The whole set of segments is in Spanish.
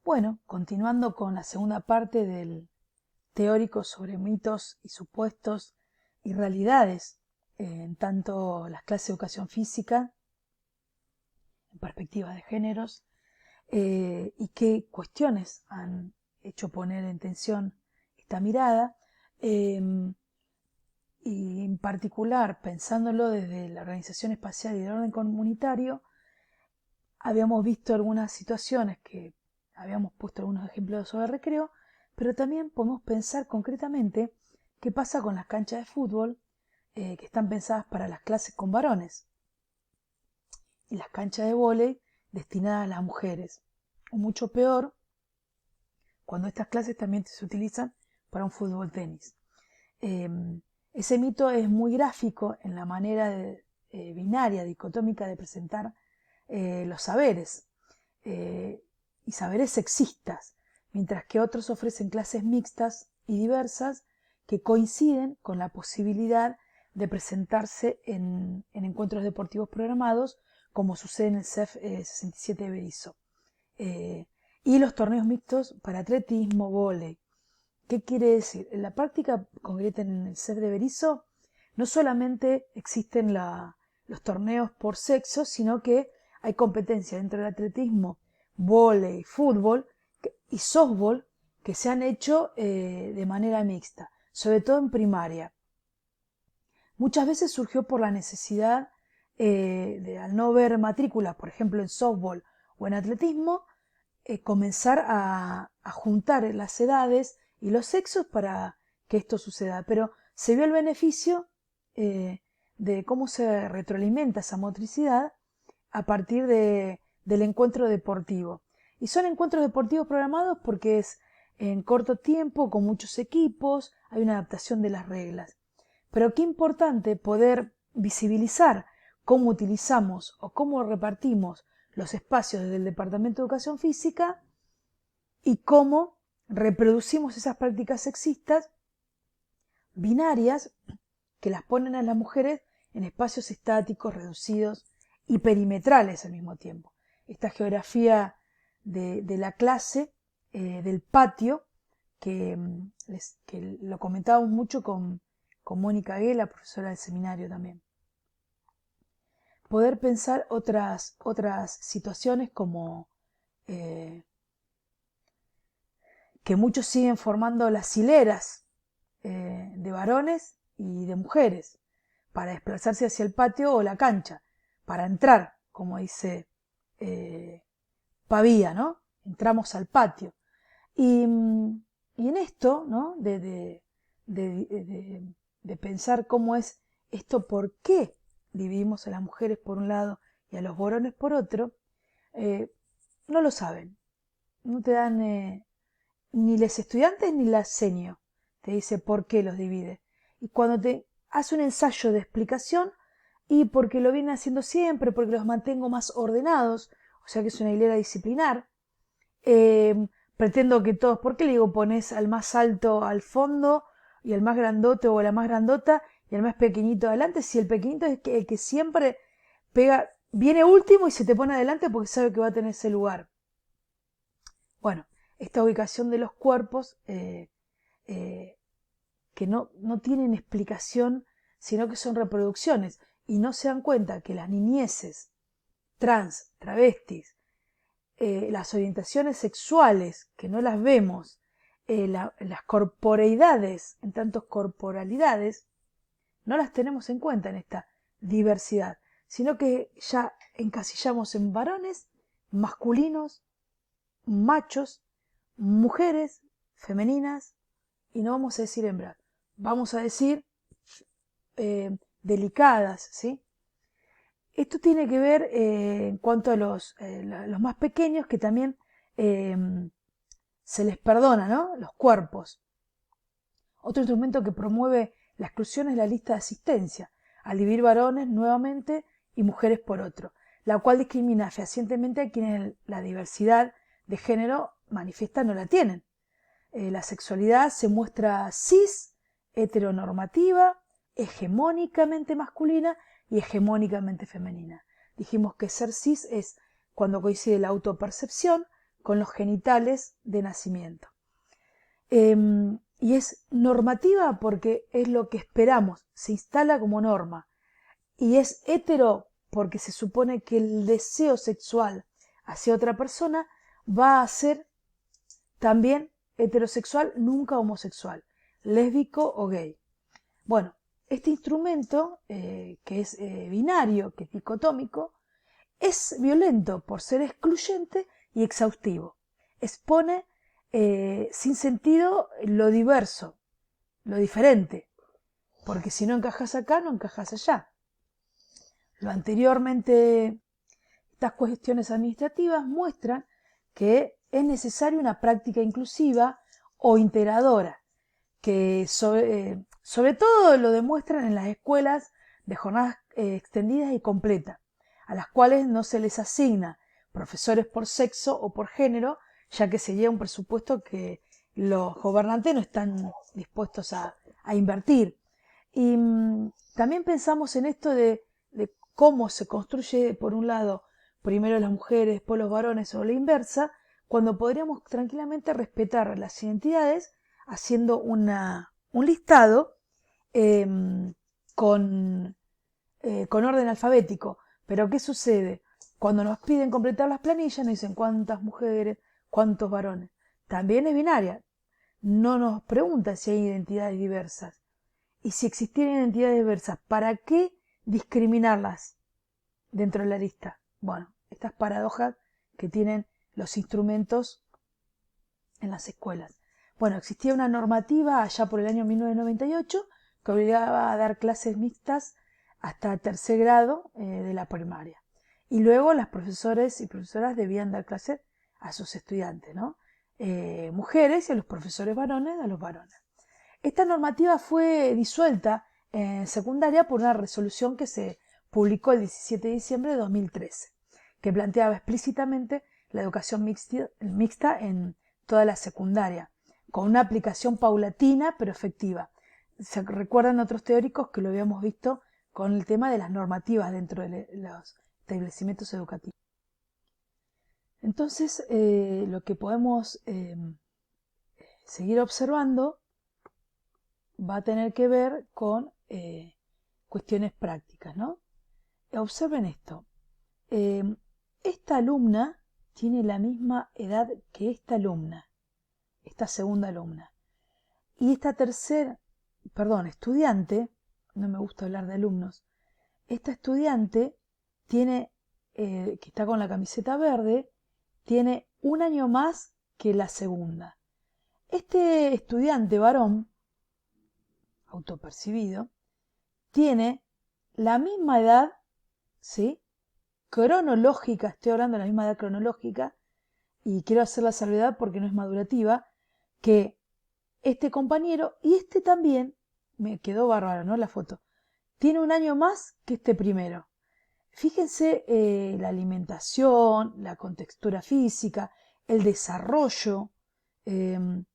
Bueno, continuando con la segunda parte del teórico sobre mitos y supuestos y realidades en tanto las clases de educación física, en perspectiva de géneros, y qué cuestiones han hecho poner en tensión esta mirada, y en particular pensándolo desde la Organización Espacial y del Orden Comunitario, habíamos visto algunas situaciones que habíamos puesto algunos ejemplos sobre recreo, pero también podemos pensar concretamente qué pasa con las canchas de fútbol que están pensadas para las clases con varones y las canchas de vóley destinadas a las mujeres. O mucho peor, cuando estas clases también se utilizan para un fútbol tenis. Ese mito es muy gráfico en la manera binaria, dicotómica de presentar los saberes y saberes sexistas, mientras que otros ofrecen clases mixtas y diversas que coinciden con la posibilidad de presentarse en encuentros deportivos programados, como sucede en el CEF 67 de Berisso, y los torneos mixtos para atletismo, vóley. ¿Qué quiere decir? En la práctica concreta en el CEF de Berisso no solamente existen los torneos por sexo, sino que hay competencias dentro del atletismo, vóley, fútbol y softball que se han hecho de manera mixta, sobre todo en primaria. Muchas veces surgió por la necesidad al no ver matrículas, por ejemplo en softball o en atletismo, comenzar a juntar las edades y los sexos para que esto suceda. Pero se vio el beneficio de cómo se retroalimenta esa motricidad a partir del encuentro deportivo. Y son encuentros deportivos programados porque es en corto tiempo, con muchos equipos, hay una adaptación de las reglas. Pero qué importante poder visibilizar cómo utilizamos o cómo repartimos los espacios desde el Departamento de Educación Física y cómo reproducimos esas prácticas sexistas binarias que las ponen a las mujeres en espacios estáticos, reducidos y perimetrales al mismo tiempo. Esta geografía de la clase, del patio, que lo comentábamos mucho con Mónica Guela, profesora del seminario también. Poder pensar otras situaciones como que muchos siguen formando las hileras de varones y de mujeres para desplazarse hacia el patio o la cancha, para entrar, como dice Pavía, ¿no? Entramos al patio. Y en esto, ¿no? De pensar cómo es esto, por qué dividimos a las mujeres por un lado y a los varones por otro, no lo saben. No te dan ni los estudiantes ni la senio. Te dice por qué los divide. Y cuando te hace un ensayo de explicación, y porque lo viene haciendo siempre, porque los mantengo más ordenados, o sea que es una hilera disciplinar, pretendo que todos, ¿por qué le digo pones al más alto al fondo y al más grandote o a la más grandota y al más pequeñito adelante? Si el pequeñito es el que siempre pega, viene último y se te pone adelante porque sabe que va a tener ese lugar. Bueno, esta ubicación de los cuerpos que no tienen explicación, sino que son reproducciones, y no se dan cuenta que las niñeces, trans, travestis, las orientaciones sexuales, que no las vemos, las corporeidades, en tantos corporalidades, no las tenemos en cuenta en esta diversidad, sino que ya encasillamos en varones, masculinos, machos, mujeres, femeninas, y no vamos a decir hembras, vamos a decir delicadas, ¿sí? Esto tiene que ver en cuanto a los más pequeños, que también se les perdona, ¿no? Los cuerpos. Otro instrumento que promueve la exclusión es la lista de asistencia, al dividir varones nuevamente y mujeres por otro, la cual discrimina fehacientemente a quienes la diversidad de género manifiesta no la tienen. La sexualidad se muestra cis, heteronormativa, hegemónicamente masculina y hegemónicamente femenina. Dijimos que ser cis es cuando coincide la autopercepción con los genitales de nacimiento. Y es normativa porque es lo que esperamos, se instala como norma. Y es hetero porque se supone que el deseo sexual hacia otra persona va a ser también heterosexual, nunca homosexual, lésbico o gay. Bueno, este instrumento, que es binario, que es dicotómico, es violento por ser excluyente y exhaustivo. Expone sin sentido lo diverso, lo diferente, porque si no encajas acá, no encajas allá. Lo anteriormente, estas cuestiones administrativas muestran que es necesaria una práctica inclusiva o integradora, que sobre todo lo demuestran en las escuelas de jornadas extendidas y completas, a las cuales no se les asigna profesores por sexo o por género, ya que se lleva un presupuesto que los gobernantes no están dispuestos a invertir. Y también pensamos en esto de cómo se construye, por un lado, primero las mujeres, después los varones o la inversa, cuando podríamos tranquilamente respetar las identidades haciendo un listado con orden alfabético. Pero ¿qué sucede? Cuando nos piden completar las planillas, nos dicen cuántas mujeres, cuántos varones. También es binaria. No nos preguntan si hay identidades diversas. Y si existieran identidades diversas, ¿para qué discriminarlas dentro de la lista? Bueno, estas paradojas que tienen los instrumentos en las escuelas. Bueno, existía una normativa allá por el año 1998 que obligaba a dar clases mixtas hasta tercer grado de la primaria. Y luego las profesores y profesoras debían dar clases a sus estudiantes, ¿no? Mujeres y a los profesores varones, a los varones. Esta normativa fue disuelta en secundaria por una resolución que se publicó el 17 de diciembre de 2013, que planteaba explícitamente la educación mixta en toda la secundaria, con una aplicación paulatina pero efectiva. Se recuerdan otros teóricos que lo habíamos visto con el tema de las normativas dentro de los establecimientos educativos. Entonces, lo que podemos seguir observando va a tener que ver con cuestiones prácticas, ¿no? Observen esto. Esta alumna tiene la misma edad que esta alumna, esta segunda alumna. Y esta estudiante, no me gusta hablar de alumnos, esta estudiante tiene, que está con la camiseta verde, tiene un año más que la segunda. Este estudiante varón, autopercibido, tiene la misma edad, ¿sí? Cronológica, estoy hablando de la misma edad cronológica, y quiero hacer la salvedad porque no es madurativa, que este compañero, y este también, me quedó bárbaro, ¿no? La foto, tiene un año más que este primero. Fíjense la alimentación, la contextura física, el desarrollo. Vino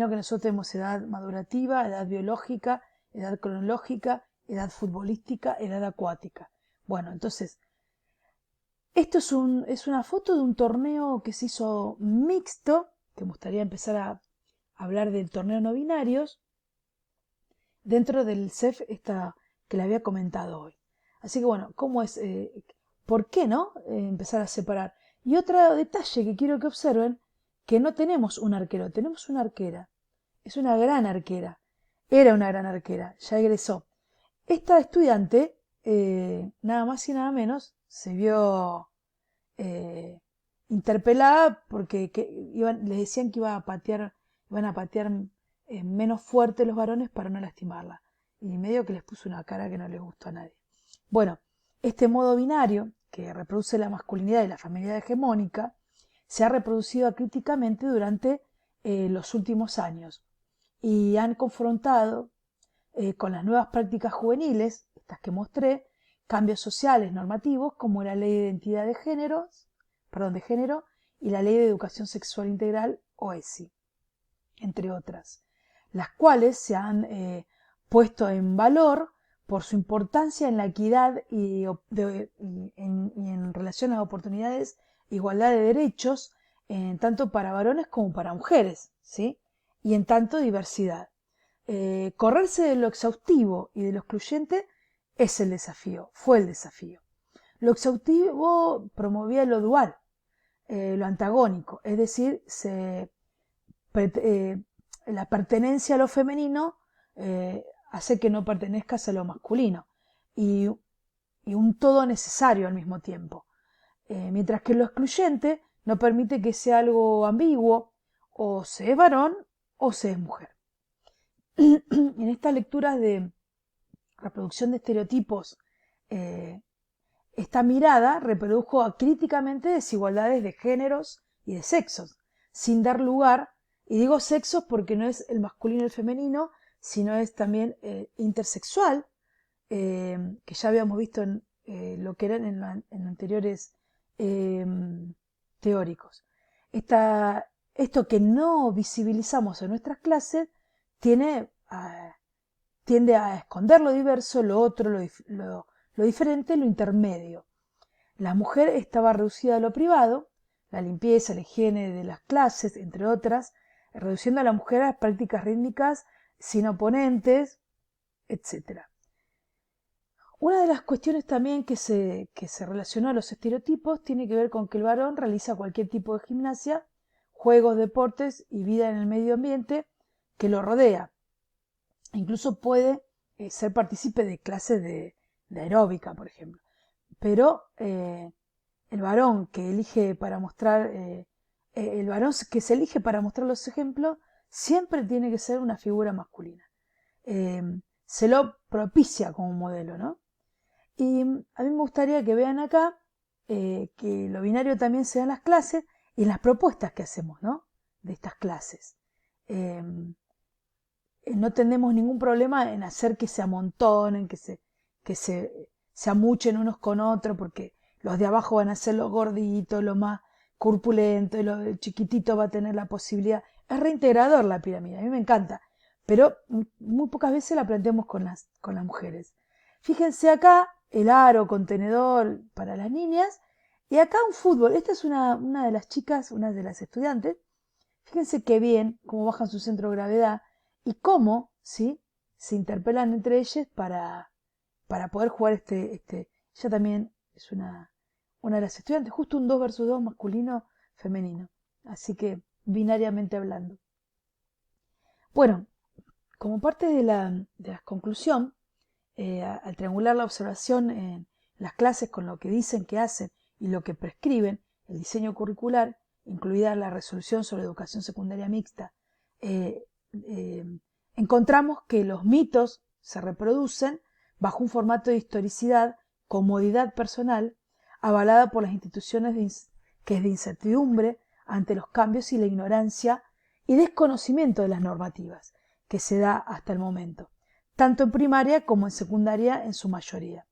que nosotros tenemos edad madurativa, edad biológica, edad cronológica, edad futbolística, edad acuática. Bueno, entonces, esto es una foto de un torneo que se hizo mixto, que me gustaría empezar a hablar del torneo no binarios, dentro del CEF que le había comentado hoy. Así que bueno, ¿cómo es? ¿Por qué no empezar a separar? Y otro detalle que quiero que observen, que no tenemos un arquero, tenemos una arquera. Es una gran arquera. Era una gran arquera, ya egresó. Esta estudiante, nada más y nada menos, se vio interpelada porque les decían que iban a patear menos fuerte los varones para no lastimarla. Y medio que les puso una cara que no les gustó a nadie. Bueno, este modo binario, que reproduce la masculinidad y la feminidad hegemónica, se ha reproducido acríticamente durante los últimos años y han confrontado con las nuevas prácticas juveniles, estas que mostré, cambios sociales normativos como la Ley de Identidad de Género y la Ley de Educación Sexual Integral o ESI, entre otras, las cuales se han puesto en valor por su importancia en la equidad y en relación a las oportunidades, igualdad de derechos en tanto para varones como para mujeres, ¿sí? Y en tanto diversidad. Correrse de lo exhaustivo y de lo excluyente es el desafío, fue el desafío. Lo exhaustivo promovía lo dual, lo antagónico, es decir, la pertenencia a lo femenino hace que no pertenezcas a lo masculino y, y un todo necesario al mismo tiempo. Mientras que lo excluyente no permite que sea algo ambiguo, o se es varón o se es mujer. En estas lecturas de reproducción de estereotipos, esta mirada reprodujo críticamente desigualdades de géneros y de sexos, sin dar lugar, y digo sexos porque no es el masculino y el femenino, sino es también intersexual, que ya habíamos visto en lo que eran en anteriores teóricos. Esto que no visibilizamos en nuestras clases tiende a esconder lo diverso, lo otro, lo diferente, lo intermedio. La mujer estaba reducida a lo privado, la limpieza, la higiene de las clases, entre otras, reduciendo a la mujer a prácticas rítmicas sin oponentes, etc. Una de las cuestiones también que se relacionó a los estereotipos tiene que ver con que el varón realiza cualquier tipo de gimnasia, juegos, deportes y vida en el medio ambiente que lo rodea. Incluso puede ser partícipe de clases de aeróbica, por ejemplo. Pero el varón que elige para mostrar, el varón que se elige para mostrar los ejemplos, siempre tiene que ser una figura masculina. Se lo propicia como modelo, ¿no? Y a mí me gustaría que vean acá que lo binario también se da en las clases y en las propuestas que hacemos, ¿no? De estas clases. No tenemos ningún problema en hacer que se amontonen, que se amuchen unos con otros, porque los de abajo van a ser los gorditos, los más corpulentos, y el chiquitito va a tener la posibilidad. Es reintegrador la pirámide, a mí me encanta, pero muy pocas veces la planteamos con las mujeres. Fíjense acá el aro contenedor para las niñas y acá un fútbol. Esta es una de las chicas, una de las estudiantes. Fíjense qué bien cómo bajan su centro de gravedad y cómo, ¿sí?, se interpelan entre ellas para poder jugar ella también es una de las estudiantes, justo un 2 versus 2 masculino-femenino, así que binariamente hablando. Bueno, como parte de la conclusión, al triangular la observación en las clases con lo que dicen que hacen y lo que prescriben, el diseño curricular, incluida la resolución sobre educación secundaria mixta, encontramos que los mitos se reproducen bajo un formato de historicidad, comodidad personal, avalada por las instituciones que es de incertidumbre ante los cambios y la ignorancia y desconocimiento de las normativas que se da hasta el momento, tanto en primaria como en secundaria en su mayoría.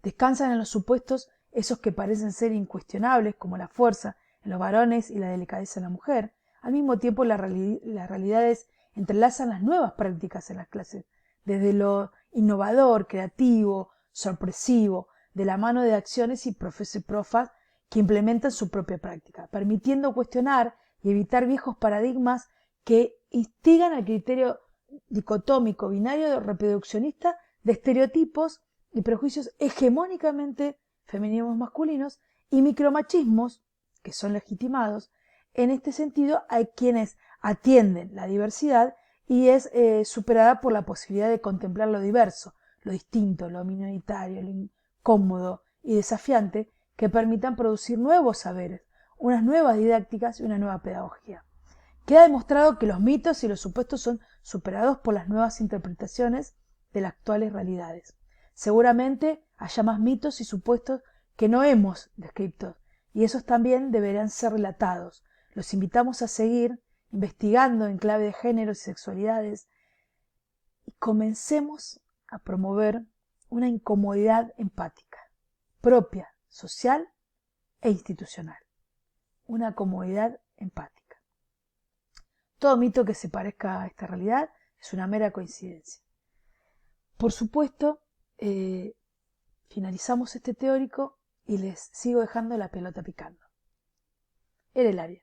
Descansan en los supuestos esos que parecen ser incuestionables, como la fuerza en los varones y la delicadeza en la mujer. Al mismo tiempo, las realidades entrelazan las nuevas prácticas en las clases, desde lo innovador, creativo, sorpresivo, de la mano de acciones y profes y profas que implementan su propia práctica, permitiendo cuestionar y evitar viejos paradigmas que instigan al criterio dicotómico, binario, reproduccionista de estereotipos y prejuicios hegemónicamente femeninos masculinos y micromachismos, que son legitimados. En este sentido, hay quienes atienden la diversidad y es superada por la posibilidad de contemplar lo diverso, lo distinto, lo minoritario, lo incómodo y desafiante, que permitan producir nuevos saberes, unas nuevas didácticas y una nueva pedagogía. Queda demostrado que los mitos y los supuestos son superados por las nuevas interpretaciones de las actuales realidades. Seguramente haya más mitos y supuestos que no hemos descrito, y esos también deberán ser relatados. Los invitamos a seguir investigando en clave de géneros y sexualidades y comencemos a promover una incomodidad empática, propia, social e institucional. Una comodidad empática. Todo mito que se parezca a esta realidad es una mera coincidencia. Por supuesto, finalizamos este teórico y les sigo dejando la pelota picando. era el área.